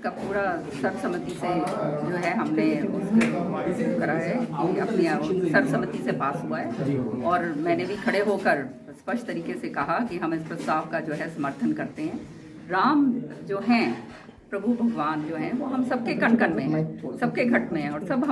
इसका पूरा सर्वसम्मति से जो है हमने उसको करा है कि अपनी सर्वसम्मति से पास हुआ है। और मैंने भी खड़े होकर स्पष्ट तरीके से कहा कि हम इस प्रस्ताव का जो है समर्थन करते हैं। राम जो हैं, प्रभु भगवान जो हैं, वो हम सबके कण कण में हैं, सबके घट में हैं और सब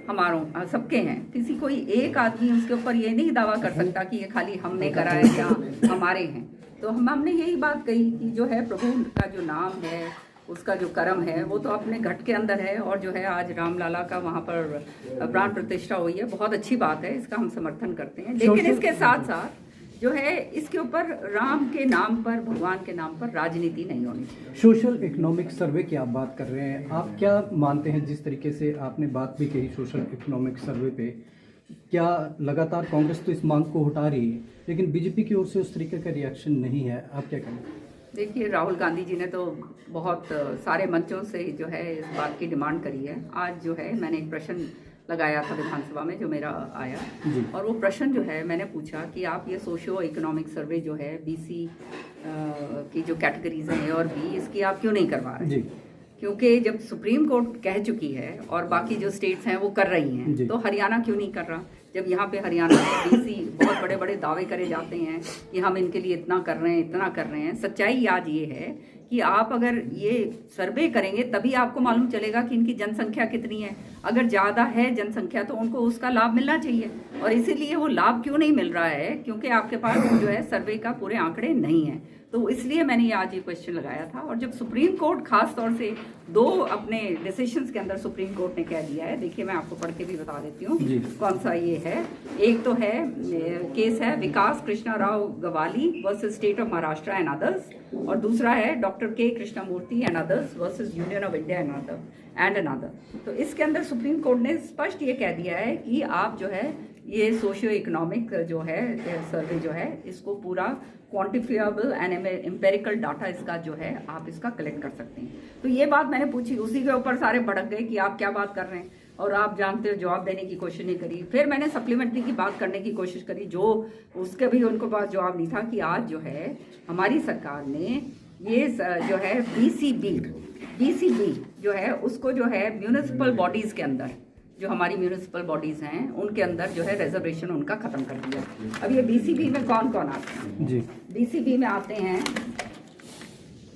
हमारों सबके हैं। किसी कोई एक आदमी उसके ऊपर ये नहीं दावा कर सकता कि ये खाली हमने करा है या हमारे हैं। तो हमने यही बात कही कि जो है प्रभु का जो नाम है, उसका जो कर्म है, वो तो अपने घट के अंदर है। और जो है आज रामलाला का वहाँ पर प्राण प्रतिष्ठा हुई है, बहुत अच्छी बात है, इसका हम समर्थन करते हैं। लेकिन इसके साथ साथ जो है इसके ऊपर राम के नाम पर, भगवान के नाम पर राजनीति नहीं होनी चाहिए। सोशल इकोनॉमिक सर्वे की आप बात कर रहे हैं, आप क्या मानते हैं? जिस तरीके से आपने बात भी कही सोशल इकोनॉमिक सर्वे पे, क्या लगातार कांग्रेस तो इस मांग को उठा रही है, लेकिन बीजेपी की ओर से उस तरीके का रिएक्शन नहीं है, आप क्या कहें? देखिए, राहुल गांधी जी ने तो बहुत सारे मंचों से जो है इस बात की डिमांड करी है। आज जो है मैंने एक प्रश्न लगाया था विधानसभा में जो मेरा आया, और वो प्रश्न जो है मैंने पूछा कि आप ये सोशियो इकोनॉमिक सर्वे जो है बीसी की जो कैटेगरीज हैं, ए और बी, इसकी आप क्यों नहीं करवा रहे? क्योंकि जब सुप्रीम कोर्ट कह चुकी है और बाकी जो स्टेट्स हैं वो कर रही हैं, तो हरियाणा क्यों नहीं कर रहा? जब यहाँ पे हरियाणा में बीसी बहुत बड़े बड़े दावे करे जाते हैं कि हम इनके लिए इतना कर रहे हैं, इतना कर रहे हैं। सच्चाई आज ये है कि आप अगर ये सर्वे करेंगे तभी आपको मालूम चलेगा कि इनकी जनसंख्या कितनी है। अगर ज़्यादा है जनसंख्या तो उनको उसका लाभ मिलना चाहिए, और इसीलिए वो लाभ क्यों नहीं मिल रहा है? क्योंकि आपके पास जो है सर्वे का पूरे आंकड़े नहीं हैं। तो इसलिए मैंने ये आज ये क्वेश्चन लगाया था। और जब सुप्रीम कोर्ट खास तौर से दो अपने डिसीजंस के अंदर सुप्रीम कोर्ट ने कह दिया है, देखिए मैं आपको पढ़ के भी बता देती हूँ कौन सा ये है। एक तो है केस है Vikas Krishna Rao Gawali versus state of Maharashtra and others, और दूसरा है doctor K Krishnamurthy and others versus union of India and another. तो इसके अंदर सुप्रीम कोर्ट ने स्पष्ट ये कह दिया है कि आप जो है ये सोशियो इकोनॉमिक जो है सर्वे जो है, इसको पूरा क्वांटिफिएबल एंड एम्पेरिकल डाटा इसका जो है आप इसका कलेक्ट कर सकते हैं। तो ये बात मैंने पूछी, उसी के ऊपर सारे भड़क गए कि आप क्या बात कर रहे हैं, और आप जानते हो जवाब देने की कोशिश नहीं करी। फिर मैंने सप्लीमेंट्री की बात करने की कोशिश करी, जो उसके भी उनको पास जवाब नहीं था कि आज जो है हमारी सरकार ने ये जो है बीसीबी जो है उसको जो है म्यूनिसिपल बॉडीज़ के अंदर, जो हमारी म्यूनिसिपल बॉडीज़ हैं उनके अंदर जो है रिजर्वेशन उनका ख़त्म कर दिया। अब ये बीसीबी में कौन कौन आते हैं जी? बीसीबी में आते हैं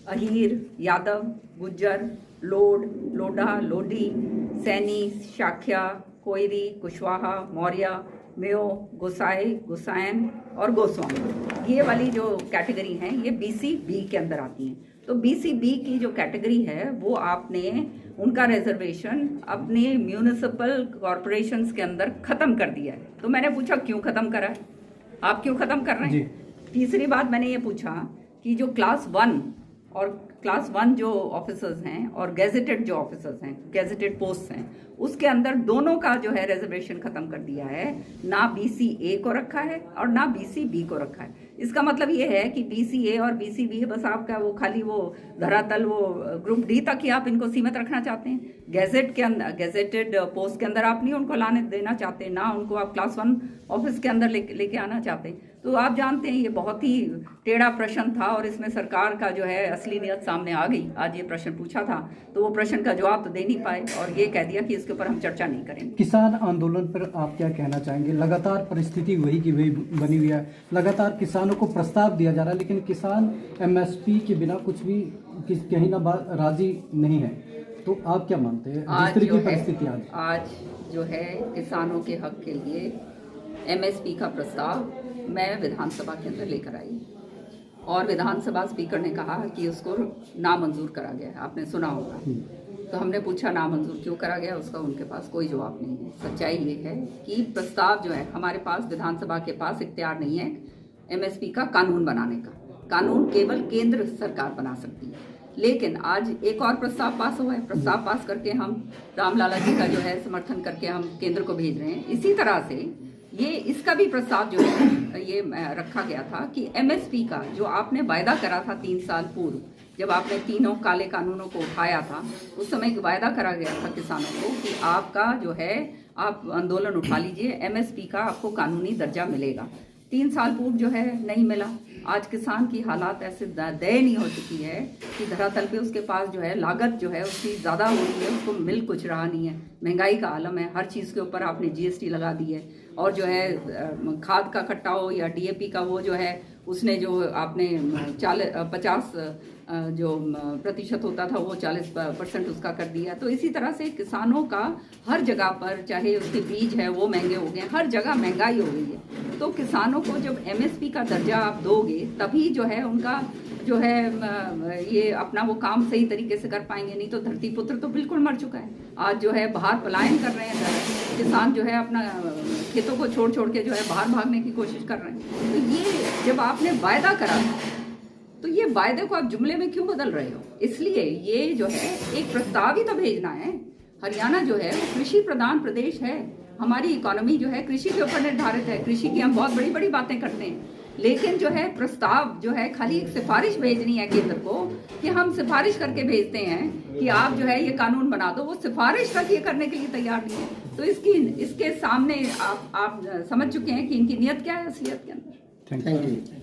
अहीर, यादव, गुज्जर, लोढ़ा, लोधी, सैनी, शाक्या, कोयरी, कुशवाहा, मौर्य, मेयो, गोसाई, गुसायन और गोस्वामी। ये वाली जो कैटेगरी हैं ये बीसीबी के अंदर आती हैं। तो बीसीबी की जो कैटेगरी है वो आपने उनका रिजर्वेशन अपने म्यूनिसिपल कॉरपोरेशंस के अंदर ख़त्म कर दिया है। तो मैंने पूछा क्यों ख़त्म करा है, आप क्यों ख़त्म कर रहे हैं? तीसरी बात मैंने ये पूछा कि जो क्लास 1 जो ऑफिसर्स हैं और गेजेटेड जो ऑफिसर्स हैं, गेजेटेड पोस्ट हैं, उसके अंदर दोनों का जो है रिजर्वेशन खत्म कर दिया है। ना बीसीए को रखा है और ना बीसीबी को रखा है। इसका मतलब ये है कि बीसीए और बीसीबी बस आपका वो खाली वो धरातल वो ग्रुप डी तक ही आप इनको सीमित रखना चाहते हैं। गैजेट के अंदर, गैजेटेड पोस्ट के अंदर आप नहीं उनको लाने देना चाहते, ना उनको आप क्लास 1 ऑफिस के अंदर लेके आना चाहते। तो आप जानते हैं ये बहुत ही टेढ़ा प्रश्न था, और इसमें सरकार का जो है असली नियत सामने आ गई। आज ये प्रश्न पूछा था तो वो प्रश्न का जवाब तो दे नहीं पाए, और ये कह दिया कि इसके ऊपर हम चर्चा नहीं करेंगे। किसान आंदोलन पर आप क्या कहना चाहेंगे? लगातार परिस्थिति वही की वही बनी हुई है, लगातार किसानों को प्रस्ताव दिया जा रहा है, लेकिन किसान एमएसपी के बिना कुछ भी कहीं ना राजी नहीं है। तो आप क्या मानते हैं जिस तरह की परिस्थिति आज जो है किसानों के हक के लिए एमएसपी का प्रस्ताव मैं विधानसभा के अंदर लेकर आई, और विधानसभा स्पीकर ने कहा कि उसको नामंजूर करा गया है। आपने सुना होगा। तो हमने पूछा नामंजूर क्यों करा गया, उसका उनके पास कोई जवाब नहीं है। सच्चाई ये है कि प्रस्ताव जो है हमारे पास, विधानसभा के पास इख्तियार नहीं है एमएसपी का कानून बनाने का। कानून केवल केंद्र सरकार बना सकती है। लेकिन आज एक और प्रस्ताव पास हुआ है, प्रस्ताव पास करके हम रामलाला जी का जो है समर्थन करके हम केंद्र को भेज रहे हैं। इसी तरह से ये इसका भी प्रस्ताव जो है ये रखा गया था कि एमएसपी का जो आपने वायदा करा था 3 साल पूर्व, जब आपने तीनों काले कानूनों को उठाया था, उस समय एक वायदा करा गया था किसानों को कि आपका जो है आप आंदोलन उठा लीजिए, एमएसपी का आपको कानूनी दर्जा मिलेगा। 3 साल पूर्व जो है नहीं मिला। आज किसान की हालात ऐसे दयनीय हो चुकी है कि धरातल पे उसके पास जो है लागत जो है उसकी ज़्यादा हो रही है, उसको मिल कुछ रहा नहीं है। महंगाई का आलम है, हर चीज़ के ऊपर आपने GST लगा दी है। और जो है खाद का कट्टा हो या DAP का, वो जो है उसने जो आपने 50 जो प्रतिशत होता था वो 40% उसका कर दिया। तो इसी तरह से किसानों का हर जगह पर, चाहे उसके बीज है वो महंगे हो गए, हर जगह महंगाई हो गई है। तो किसानों को जब MSP का दर्जा आप दोगे तभी जो है उनका जो है ये अपना वो काम सही तरीके से कर पाएंगे, नहीं तो धरती पुत्र तो बिल्कुल मर चुका है। आज जो है बाहर पलायन कर रहे हैं किसान, जो है अपना खेतों को छोड़ छोड़ के जो है बाहर भागने की कोशिश कर रहे हैं। तो ये जब आपने वायदा करा तो ये वायदे को आप जुमले में क्यों बदल रहे हो? इसलिए ये जो है एक प्रस्ताव ही तो भेजना है। हरियाणा जो है वो कृषि प्रधान प्रदेश है, हमारी इकोनॉमी जो है कृषि के ऊपर निर्धारित है। कृषि की हम बहुत बड़ी बड़ी बातें करते हैं, लेकिन जो है प्रस्ताव जो है खाली एक सिफारिश भेजनी है केंद्र को कि हम सिफारिश करके भेजते हैं कि आप जो है ये कानून बना दो, वो सिफारिश तक ये करने के लिए तैयार नहीं है। तो इसके सामने आप समझ चुके हैं कि इनकी नीयत क्या है असलियत के अंदर। Thank you.